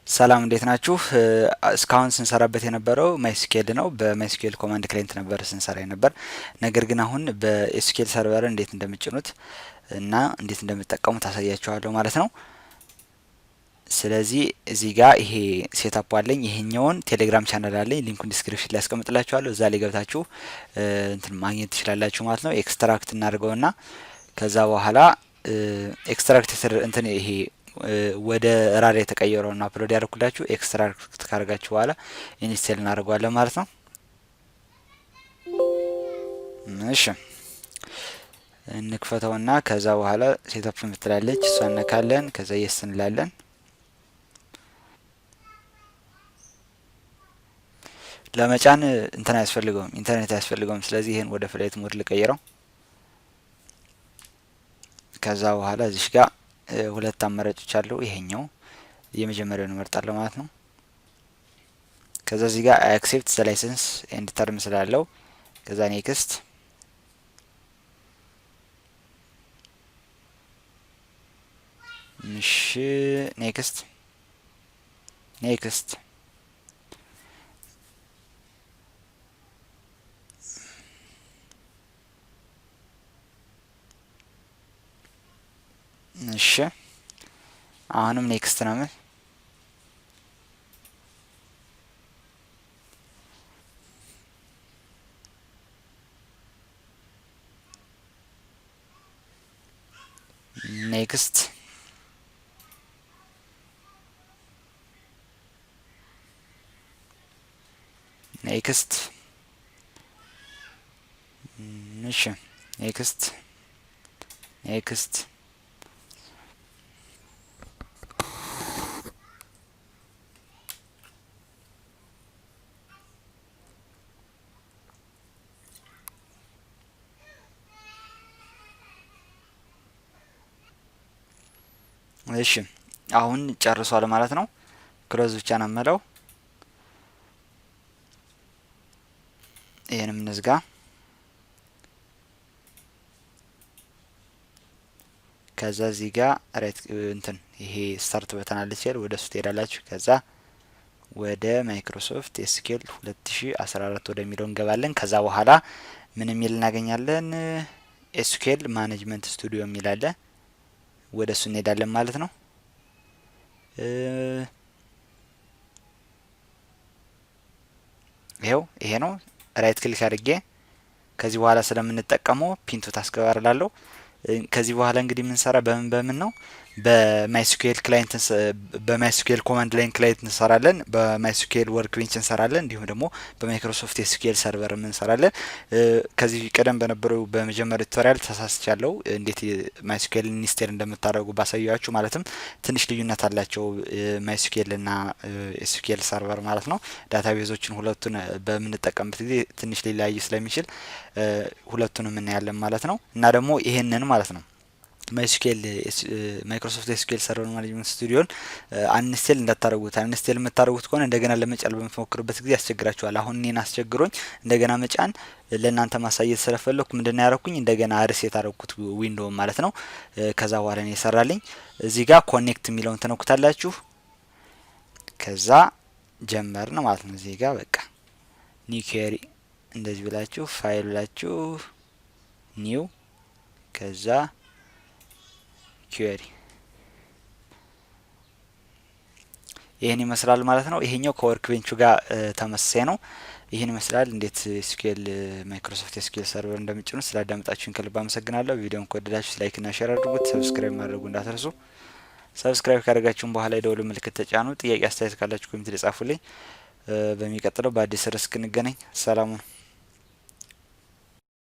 ሰላም እንዴት ናችሁ? እስካሁን ስንሰራበት የነበረው ማይስኩኤል ነው። በማይስኩኤል ኮማንድ ክላይንት ነበር ስንሰራ የነበር። ነገር ግን አሁን በኤስኩኤል ሰርቨር እንዴት እንደምትጭኑት እና እንዴት እንደምትጠቀሙት ታሳያችኋለሁ ማለት ነው። ስለዚህ እዚህ ጋር ይሄ ሴታፕ አለኝ። ይሄኛውን ቴሌግራም ቻናል አለኝ። ሊንኩን ዲስክሪፕሽን ላይ አስቀምጥላችኋለሁ። እዛ ላይ ገብታችሁ እንትን ማግኘት ትችላላችሁ ማለት ነው። ኤክስትራክት እናድርገውና ከዛ በኋላ ኤክስትራክት እንትን ይሄ ወደ ራር የተቀየረውና አፕሎድ ያደርኩላችሁ ኤክስትራክት ካደርጋችሁ በኋላ ኢንስቴል እናደርገዋለን ማለት ነው። እሺ እንክፈተውና ከዛ በኋላ ሴታፕ ምትላለች እሷ ነካለን። ከዛ የስ እንላለን። ለመጫን እንትን አያስፈልገውም፣ ኢንተርኔት አያስፈልገውም። ስለዚህ ይሄን ወደ ፍላይት ሞድ ልቀይረው። ከዛ በኋላ እዚሽ ጋር ሁለት አማራጮች አሉ። ይሄኛው የመጀመሪያውን እመርጣለሁ ማለት ነው። ከዛ እዚህ ጋር አይ አክሴፕት ዘ ላይሰንስ ኤንድ ተርም ስላለው ከዛ ኔክስት እሺ ኔክስት ኔክስት እሺ አሁንም ኔክስት ነው። ኔክስት ኔክስት እሺ ኔክስት ኔክስት እሺ አሁን ጨርሷል ማለት ነው። ክሎዝ ብቻ ነው የምለው። ይሄንም እንዝጋ። ከዛ እዚህ ጋር ራይት እንትን ይሄ ስታርት በተን አለች አይደል? ወደሱ ትሄዳላችሁ። ከዛ ወደ ማይክሮሶፍት ኤስኪኤል 2014 ወደሚለው እንገባለን። ከዛ በኋላ ምን የሚል እናገኛለን? ኤስኪኤል ማኔጅመንት ስቱዲዮ የሚል አለ። ወደ እሱ እንሄዳለን ማለት ነው። ይሄው ይሄ ነው። ራይት ክሊክ አድርጌ ከዚህ በኋላ ስለምንጠቀመው ፒንቱ ታስገባርላለሁ። ከዚህ በኋላ እንግዲህ የምንሰራ በምን ነው? በማይስኩኤል ክላይንት በማይስኩኤል ኮማንድ ላይን ክላይንት እንሰራለን። በማይስኩኤል ወርክ ቤንች እንሰራለን። እንዲሁም ደግሞ በማይክሮሶፍት ኤስኩኤል ሰርቨር እንሰራለን። ከዚህ ቀደም በነበረው በመጀመሪያው ቱቶሪያል ተሳስቻለሁ። እንዴት ማይስኩኤል ኢንስቴል እንደምታደርጉ ባሳያችሁ። ማለትም ትንሽ ልዩነት አላቸው ማይስኩኤል እና ኤስኩኤል ሰርቨር ማለት ነው። ዳታቤዞችን ሁለቱን በምንጠቀምበት ጊዜ ትንሽ ሊለያይ ስለሚችል ሁለቱንም እናያለን ማለት ነው። እና ደግሞ ይሄንን ማለት ነው ማይስኩኤል ማይክሮሶፍት ኤስኩኤል ሰርቨር ማኔጅመንት ስቱዲዮን አንስቴል እንዳታረጉት። አንስቴል የምታረጉት ከሆነ እንደገና ለመጫን በምትሞክሩበት ጊዜ ያስቸግራችኋል። አሁን እኔን አስቸግሮኝ እንደገና መጫን ለእናንተ ማሳየት ስለፈለኩ ምንድነው ያረኩኝ? እንደገና ሪሴት አረኩት ዊንዶው ማለት ነው። ከዛ በኋላ ነው የሰራልኝ። እዚህ ጋር ኮኔክት የሚለውን ተነኩታላችሁ። ከዛ ጀመርን ማለት ነው። እዚህ ጋር በቃ ኒው ኬሪ እንደዚህ ብላችሁ ፋይል ብላችሁ ኒው ከዛ ኪዌሪ ይሄን ይመስላል ማለት ነው። ይሄኛው ከወርክ ቤንቹ ጋር ተመሳሳይ ነው። ይሄን ይመስላል። እንዴት ኤስኩኤል ማይክሮሶፍት ኤስኩኤል ሰርቨር እንደምትጭኑ ስላዳመጣችሁን ከልብ አመሰግናለሁ። ቪዲዮን ከወደዳችሁ ላይክ እና ሼር አድርጉት። ሰብስክራይብ ማድረጉ እንዳትረሱ። ሰብስክራይብ ካደረጋችሁን በኋላ የደወል ምልክት ተጫኑ። ጥያቄ አስተያየት ካላችሁ ኮሜንት ላይ ጻፉልኝ። በሚቀጥለው በአዲስ ርዕስ እስክንገናኝ ሰላሙን